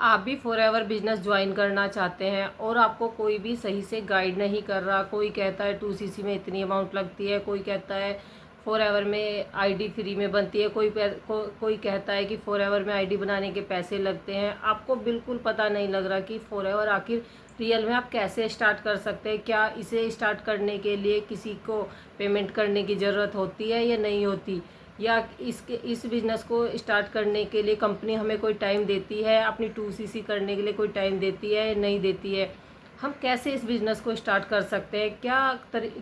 आप भी forever business join करना चाहते हैं और आपको कोई भी सही से गाइड नहीं कर रहा। कोई कहता है 2cc में इतनी अमाउंट लगती है, कोई कहता है फॉरएवर में आईडी फ्री में बनती है, कोई कहता है कि फॉरएवर में आईडी बनाने के पैसे लगते हैं। आपको बिल्कुल पता नहीं लग रहा कि फॉरएवर आखिर रियल में आप कैसे स्टार्ट कर सकते हैं। क्या इसे स्टार्ट करने के लिए किसी को पेमेंट करने की ज़रूरत होती है या नहीं होती, या इस बिज़नेस को स्टार्ट करने के लिए कंपनी हमें कोई टाइम देती है, अपनी 2cc करने के लिए कोई टाइम देती है या नहीं देती है। हम कैसे इस बिज़नेस को स्टार्ट कर सकते हैं,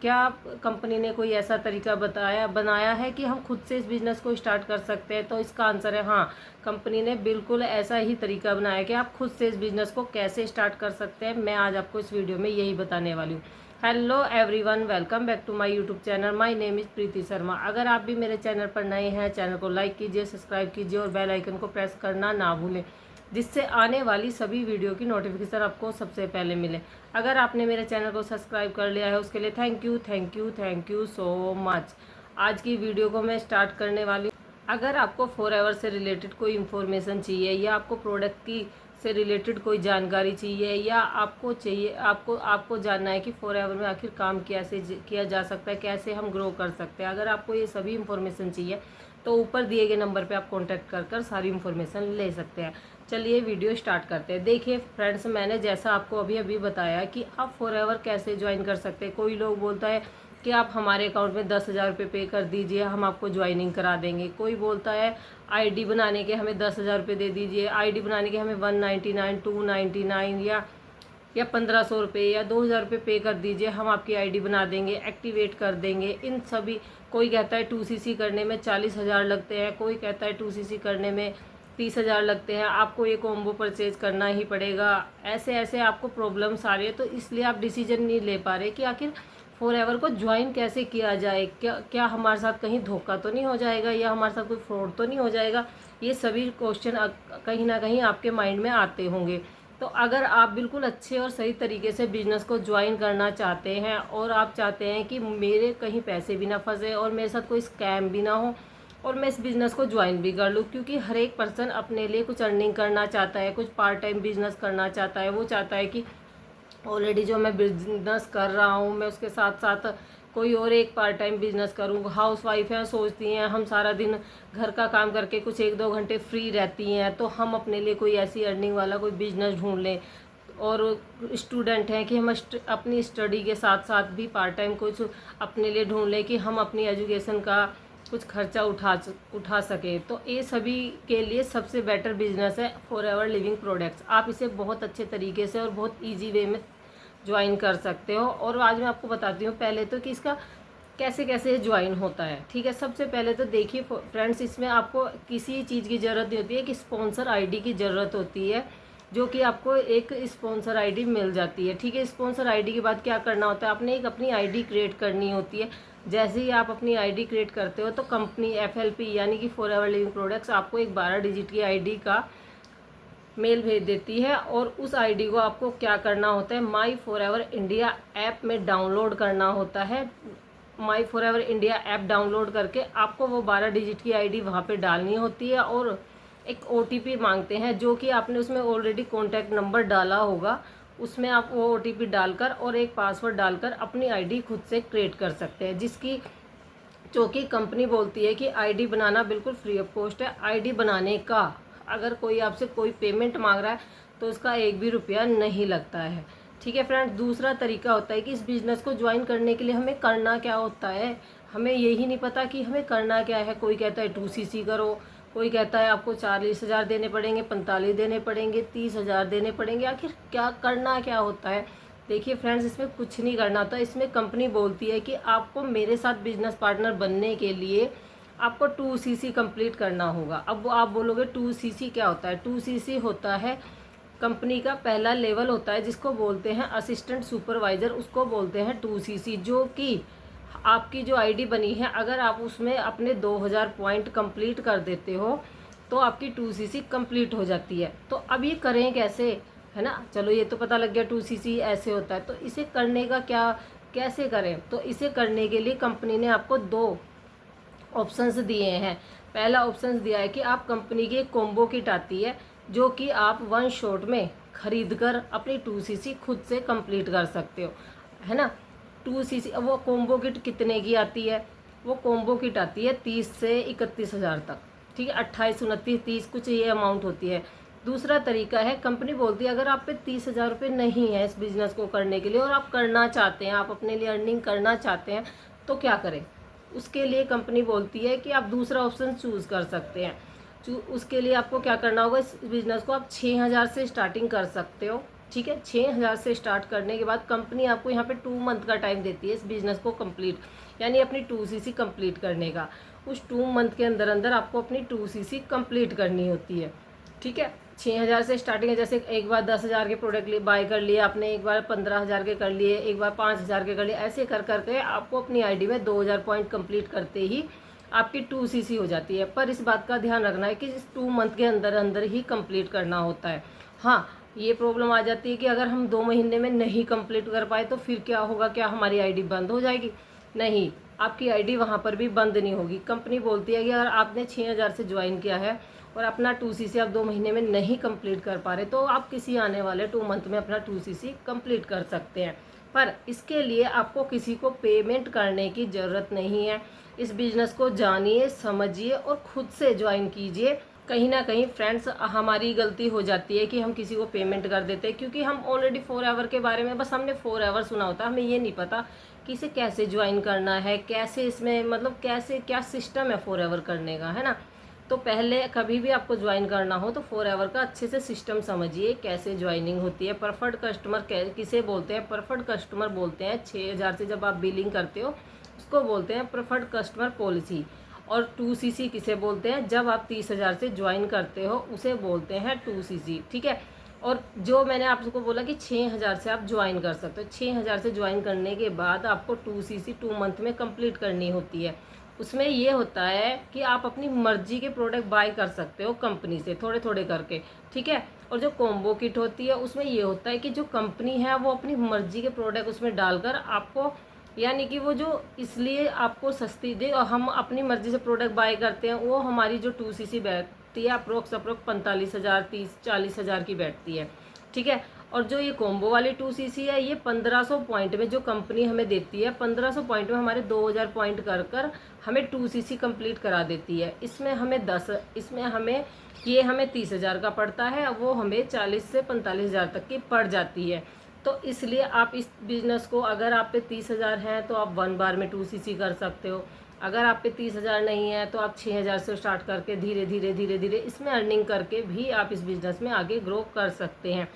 क्या कंपनी ने कोई ऐसा तरीका बनाया है कि हम खुद से इस बिज़नेस को स्टार्ट कर सकते हैं। तो इसका आंसर है हाँ, कंपनी ने बिल्कुल ऐसा ही तरीका बनाया कि आप खुद से इस बिज़नेस को कैसे स्टार्ट कर सकते हैं। मैं आज आपको इस वीडियो में यही बताने वाली हूँ। Hello everyone, welcome back to my YouTube channel. My name is Preeti Sharma. अगर आप भी मेरे चैनल पर नए हैं, चैनल को लाइक कीजिए, सब्सक्राइब कीजिए और बेल आइकन को प्रेस करना ना भूलें, जिससे आने वाली सभी वीडियो की नोटिफिकेशन आपको सबसे पहले मिले। अगर आपने मेरे चैनल को सब्सक्राइब कर लिया है उसके लिए थैंक यू सो मच। आज की वीडियो को मैं स्टार्ट करने वाली हूँ। अगर आपको फॉरएवर से रिलेटेड कोई इन्फॉर्मेशन चाहिए या आपको प्रोडक्ट की से रिलेटेड कोई जानकारी चाहिए, या आपको जानना है कि फॉरएवर में आखिर काम कैसे किया जा सकता है, कैसे हम ग्रो कर सकते हैं, अगर आपको ये सभी इन्फॉर्मेशन चाहिए तो ऊपर दिए गए नंबर पे आप कांटेक्ट कर सारी इन्फॉर्मेशन ले सकते हैं। चलिए वीडियो स्टार्ट करते हैं। देखिए फ्रेंड्स, मैंने जैसा आपको अभी बताया कि आप फॉरएवर कैसे ज्वाइन कर सकते हैं। कोई लोग बोलता है कि आप हमारे अकाउंट में 10,000 रुपये पे कर दीजिए, हम आपको ज्वाइनिंग करा देंगे। कोई बोलता है आईडी बनाने के हमें 10,000 रुपये दे दीजिए, आईडी बनाने के हमें 199, 299 या 1500 रुपये या 2,000 रुपये पे कर दीजिए, हम आपकी आईडी बना देंगे, एक्टिवेट कर देंगे। इन सभी, कोई कहता है 2cc करने में 40,000 लगते हैं, कोई कहता है 2cc करने में 30,000 लगते हैं, आपको ये कॉम्बो परचेज करना ही पड़ेगा। ऐसे ऐसे आपको प्रॉब्लम्स आ रही है, तो इसलिए आप डिसीजन नहीं ले पा रहे कि आखिर फॉरएवर को ज्वाइन कैसे किया जाए। क्या हमारे साथ कहीं धोखा तो नहीं हो जाएगा, या हमारे साथ कोई फ्रॉड तो नहीं हो जाएगा। ये सभी क्वेश्चन कहीं ना कहीं आपके माइंड में आते होंगे। तो अगर आप बिल्कुल अच्छे और सही तरीके से बिज़नेस को ज्वाइन करना चाहते हैं और आप चाहते हैं कि मेरे कहीं पैसे भी ना फंसे और मेरे साथ कोई स्कैम भी ना हो और मैं इस बिज़नेस को ज्वाइन भी कर लूँ, क्योंकि हर एक पर्सन अपने लिए कुछ अर्निंग करना चाहता है, कुछ पार्ट टाइम बिजनेस करना चाहता है। वो चाहता है कि ऑलरेडी जो मैं बिजनेस कर रहा हूँ मैं उसके साथ साथ कोई और एक पार्ट टाइम बिजनेस करूँ। हाउस वाइफ हैं, सोचती हैं हम सारा दिन घर का काम करके कुछ 1-2 घंटे फ्री रहती हैं, तो हम अपने लिए कोई ऐसी अर्निंग वाला कोई बिजनेस ढूंढ लें। और स्टूडेंट हैं कि हम अपनी स्टडी के साथ साथ भी पार्ट टाइम कुछ अपने लिए ढूंढ लें कि हम अपनी एजुकेशन का कुछ खर्चा उठा सकें। तो ये सभी के लिए सबसे बेटर बिजनेस है फॉरएवर लिविंग प्रोडक्ट्स। आप इसे बहुत अच्छे तरीके से और बहुत ईजी वे में ज्वाइन कर सकते हो। और आज मैं आपको बताती हूँ पहले तो कि इसका कैसे कैसे ज्वाइन होता है। ठीक है, सबसे पहले तो देखिए फ्रेंड्स, इसमें आपको किसी चीज़ की ज़रूरत नहीं होती है, कि स्पॉन्सर आईडी की ज़रूरत होती है, जो कि आपको एक स्पॉन्सर आईडी मिल जाती है। ठीक है, स्पॉन्सर आईडी के बाद क्या करना होता है, आपने एक अपनी आईडी क्रिएट करनी होती है। जैसे ही आप अपनी आईडी क्रिएट करते हो तो कंपनी FLP यानी कि फॉरएवर लिविंग प्रोडक्ट्स आपको एक 12 डिजिट की आईडी का मेल भेज देती है, और उस आईडी को आपको क्या करना होता है, माई फॉरएवर इंडिया ऐप में डाउनलोड करना होता है। माई फॉरएवर इंडिया ऐप डाउनलोड करके आपको वो 12 डिजिट की आईडी वहाँ पे डालनी होती है, और एक OTP मांगते हैं, जो कि आपने उसमें ऑलरेडी कॉन्टैक्ट नंबर डाला होगा, उसमें आप वो OTP डालकर और एक पासवर्ड डालकर अपनी आईडी खुद से क्रिएट कर सकते हैं, जो कि कंपनी बोलती है कि आईडी बनाना बिल्कुल फ्री ऑफ कॉस्ट है। आईडी बनाने का अगर कोई आपसे कोई पेमेंट मांग रहा है तो उसका एक भी रुपया नहीं लगता है। ठीक है फ्रेंड्स, दूसरा तरीका होता है कि इस बिज़नेस को ज्वाइन करने के लिए हमें करना क्या होता है। हमें यही नहीं पता कि हमें करना क्या है। कोई कहता है 2cc करो, कोई कहता है आपको 40,000 देने पड़ेंगे, 45 देने पड़ेंगे, 30,000 देने पड़ेंगे। आखिर क्या करना क्या होता है। देखिए फ्रेंड्स, इसमें कुछ नहीं करना होता। इसमें कंपनी बोलती है कि आपको मेरे साथ बिजनेस पार्टनर बनने के लिए आपको 2cc कंप्लीट करना होगा। अब आप बोलोगे 2cc क्या होता है। 2cc होता है कंपनी का पहला लेवल होता है, जिसको बोलते हैं असिस्टेंट सुपरवाइज़र, उसको बोलते हैं 2cc। जो कि आपकी जो आईडी बनी है, अगर आप उसमें अपने 2000 पॉइंट कंप्लीट कर देते हो तो आपकी 2cc कंप्लीट हो जाती है। तो अब ये करें कैसे, है ना। चलो ये तो पता लग गया 2cc ऐसे होता है। तो इसे करने का कैसे करें, तो इसे करने के लिए कंपनी ने आपको 2 ऑप्शंस दिए हैं। पहला ऑप्शन दिया है कि आप कंपनी की एक कॉम्बो किट आती है, जो कि आप वन शॉट में खरीद कर अपनी 2cc खुद से कंप्लीट कर सकते हो, है ना। 2cc वो कॉम्बो किट कितने की आती है? वो कॉम्बो किट आती है 30 से 31 हज़ार तक, ठीक है। 28, 29, 30 कुछ ये अमाउंट होती है। दूसरा तरीका है, कंपनी बोलती है अगर आप पे 30 हज़ार रुपये नहीं है इस बिज़नेस को करने के लिए और आप करना चाहते हैं, आप अपने लिए अर्निंग करना चाहते हैं, तो क्या करें? उसके लिए कंपनी बोलती है कि आप दूसरा ऑप्शन चूज़ कर सकते हैं। उसके लिए आपको क्या करना होगा, इस बिज़नेस को आप 6,000 से स्टार्टिंग कर सकते हो, ठीक है। 6,000 से स्टार्ट करने के बाद कंपनी आपको यहाँ पे 2 मंथ का टाइम देती है इस बिज़नेस को कंप्लीट, यानी अपनी 2cc कंप्लीट करने का। उस 2 मंथ के अंदर अंदर आपको अपनी 2cc कंप्लीट करनी होती है, ठीक है। 6,000 से स्टार्टिंग है, जैसे एक बार 10,000 के प्रोडक्ट बाय कर लिए आपने, एक बार 15,000 के कर लिए, एक बार 5,000 के कर लिए, ऐसे कर करके आपको अपनी आईडी में 2,000 पॉइंट कंप्लीट करते ही आपकी 2cc हो जाती है। पर इस बात का ध्यान रखना है कि इस 2 मंथ के अंदर अंदर ही कंप्लीट करना होता है। हाँ, ये प्रॉब्लम आ जाती है कि अगर हम 2 महीने में नहीं कंप्लीट कर पाए तो फिर क्या होगा, क्या हमारी आईडी बंद हो जाएगी? नहीं, आपकी आईडी वहाँ पर भी बंद नहीं होगी। कंपनी बोलती है कि अगर आपने 6,000 से ज्वाइन किया है और अपना 2cc आप 2 महीने में नहीं कंप्लीट कर पा रहे, तो आप किसी आने वाले 2 मंथ में अपना 2cc कंप्लीट कर सकते हैं। पर इसके लिए आपको किसी को पेमेंट करने की ज़रूरत नहीं है। इस बिज़नेस को जानिए, समझिए और खुद से ज्वाइन कीजिए। कहीं ना कहीं फ्रेंड्स हमारी गलती हो जाती है कि हम किसी को पेमेंट कर देते हैं, क्योंकि हम ऑलरेडी फॉरएवर के बारे में बस हमने फॉरएवर सुना होता है, हमें ये नहीं पता कि इसे कैसे ज्वाइन करना है, कैसे इसमें मतलब कैसे क्या सिस्टम है फॉरएवर करने का, है ना। तो पहले कभी भी आपको ज्वाइन करना हो तो फॉरएवर का अच्छे से सिस्टम समझिए, कैसे ज्वाइनिंग होती है। प्रेफर्ड कस्टमर किसे बोलते हैं? प्रेफर्ड कस्टमर बोलते हैं 6,000 से जब आप बिलिंग करते हो उसको बोलते हैं प्रेफर्ड कस्टमर पॉलिसी। और 2cc किसे बोलते हैं? जब आप 30,000 से ज्वाइन करते हो उसे बोलते हैं 2cc, ठीक है। और जो मैंने आपको बोला कि 6,000 से आप ज्वाइन कर सकते हो, 6,000 से ज्वाइन करने के बाद आपको 2cc 2 मंथ में कंप्लीट करनी होती है। उसमें ये होता है कि आप अपनी मर्जी के प्रोडक्ट बाय कर सकते हो कंपनी से थोड़े थोड़े करके, ठीक है। और जो कॉम्बो किट होती है उसमें ये होता है कि जो कंपनी है वो अपनी मर्जी के प्रोडक्ट उसमें डालकर आपको, यानी कि वो जो इसलिए आपको सस्ती दे और हम अपनी मर्जी से प्रोडक्ट बाय करते हैं, वो हमारी जो 2cc बैठती है अप्रोक्स 45,000, 30-40,000 की बैठती है, ठीक है। और जो ये कॉम्बो वाली 2cc है ये 1500 पॉइंट में जो कंपनी हमें देती है, 1500 पॉइंट में हमारे 2,000 पॉइंट कर कर हमें 2cc कंप्लीट करा देती है। इसमें हमें 30,000 का पड़ता है, वो हमें 40 से 45,000 तक की पड़ जाती है। तो इसलिए आप इस बिज़नेस को, अगर आप पे 30,000 हैं तो आप 1 बार में 2cc कर सकते हो। अगर आप पे 30,000 नहीं है तो आप 6,000 से स्टार्ट करके धीरे धीरे इसमें अर्निंग करके भी आप इस बिज़नेस में आगे ग्रो कर सकते हैं।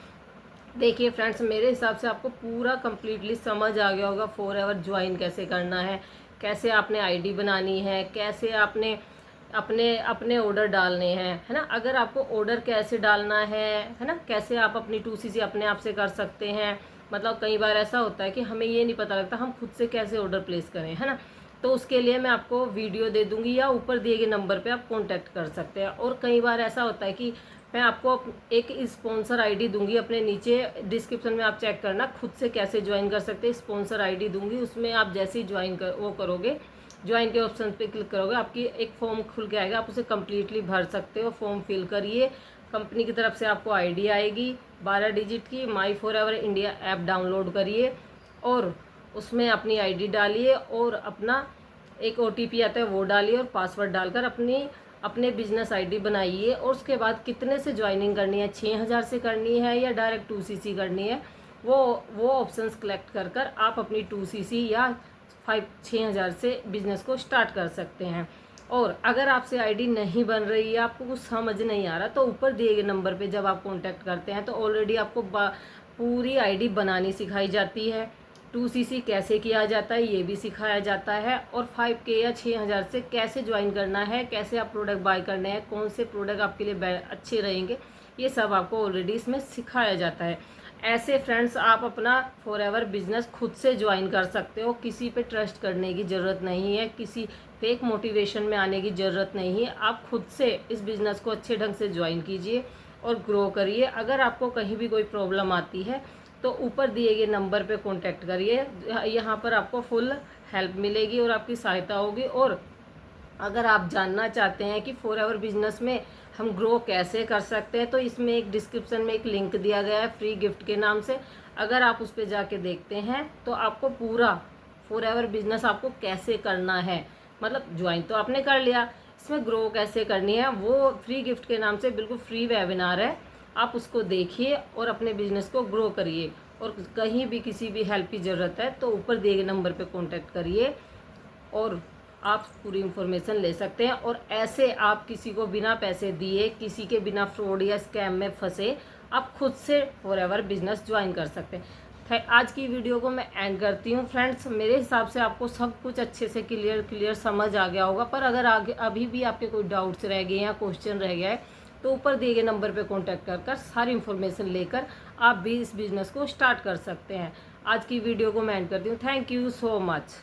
देखिए फ्रेंड्स, मेरे हिसाब से आपको पूरा कम्प्लीटली समझ आ गया होगा फॉरएवर ज्वाइन कैसे करना है, कैसे आपने आईडी बनानी है, कैसे आपने अपने अपने ऑर्डर डालने हैं, है ना। अगर आपको ऑर्डर कैसे डालना है ना, कैसे आप अपनी 2cc अपने आप से कर सकते हैं। मतलब कई बार ऐसा होता है कि हमें ये नहीं पता लगता हम खुद से कैसे ऑर्डर प्लेस करें, है ना। तो उसके लिए मैं आपको वीडियो दे दूंगी या ऊपर दिए गए नंबर पे आप कांटेक्ट कर सकते हैं। और कई बार ऐसा होता है कि मैं आपको एक स्पॉन्सर आईडी दूंगी, अपने नीचे डिस्क्रिप्शन में आप चेक करना खुद से कैसे ज्वाइन कर सकते हैं। स्पॉन्सर आईडी दूंगी, उसमें आप जैसे ही ज्वाइन करोगे, ज्वाइन के ऑप्शन पे क्लिक करोगे, आपकी एक फॉर्म खुल के आएगा, आप उसे कम्प्लीटली भर सकते हो। फॉर्म फिल करिए, कंपनी की तरफ से आपको आईडी आएगी 12 डिजिट की। माई फॉरएवर इंडिया ऐप डाउनलोड करिए और उसमें अपनी आईडी डालिए और अपना एक ओटीपी आता है वो डालिए और पासवर्ड डालकर अपने बिजनेस आईडी बनाइए। और उसके बाद कितने से ज्वाइनिंग करनी है, 6,000 से करनी है या डायरेक्ट 2cc करनी है, वो ऑप्शंस कलेक्ट कर कर आप अपनी 2cc या 6,000 से बिजनेस को स्टार्ट कर सकते हैं। और अगर आपसे आईडी नहीं बन रही है, आपको कुछ समझ नहीं आ रहा, तो ऊपर दिए गए नंबर पे जब आप कांटेक्ट करते हैं तो ऑलरेडी आपको पूरी आईडी बनानी सिखाई जाती है। 2cc कैसे किया जाता है ये भी सिखाया जाता है। और 5K या 6,000 से कैसे ज्वाइन करना है, कैसे आप प्रोडक्ट बाय करने हैं, कौन से प्रोडक्ट आपके लिए अच्छे रहेंगे, ये सब आपको ऑलरेडी इसमें सिखाया जाता है। ऐसे फ्रेंड्स आप अपना फॉरएवर बिजनेस खुद से ज्वाइन कर सकते हो। किसी पे ट्रस्ट करने की ज़रूरत नहीं है, किसी फेक मोटिवेशन में आने की ज़रूरत नहीं है। आप खुद से इस बिज़नेस को अच्छे ढंग से ज्वाइन कीजिए और ग्रो करिए। अगर आपको कहीं भी कोई प्रॉब्लम आती है तो ऊपर दिए गए नंबर पे कांटेक्ट करिए, यहाँ पर आपको फुल हेल्प मिलेगी और आपकी सहायता होगी। और अगर आप जानना चाहते हैं कि फॉरएवर बिजनेस में हम ग्रो कैसे कर सकते हैं, तो इसमें एक डिस्क्रिप्शन में एक लिंक दिया गया है फ्री गिफ्ट के नाम से। अगर आप उस पर जाके देखते हैं तो आपको पूरा फॉरएवर बिजनेस आपको कैसे करना है, मतलब ज्वाइन तो आपने कर लिया, इसमें ग्रो कैसे करनी है वो फ्री गिफ्ट के नाम से बिल्कुल फ्री वेबिनार है। आप उसको देखिए और अपने बिजनेस को ग्रो करिए। और कहीं भी किसी भी हेल्प की ज़रूरत है तो ऊपर दिए गए नंबर पे कांटेक्ट करिए और आप पूरी इन्फॉर्मेशन ले सकते हैं। और ऐसे आप किसी को बिना पैसे दिए, किसी के बिना फ्रॉड या स्कैम में फंसे, आप खुद से फॉरएवर बिजनेस ज्वाइन कर सकते हैं। आज की वीडियो को मैं एंड करती हूँ फ्रेंड्स। मेरे हिसाब से आपको सब कुछ अच्छे से क्लियर समझ आ गया होगा, पर अगर आगे अभी भी आपके कोई डाउट्स रह गए या क्वेश्चन रह गया है तो ऊपर दिए गए नंबर पे कांटेक्ट कर सारी इन्फॉर्मेशन लेकर आप भी इस बिज़नेस को स्टार्ट कर सकते हैं। आज की वीडियो को मैं एंड करती हूँ। Thank you so much.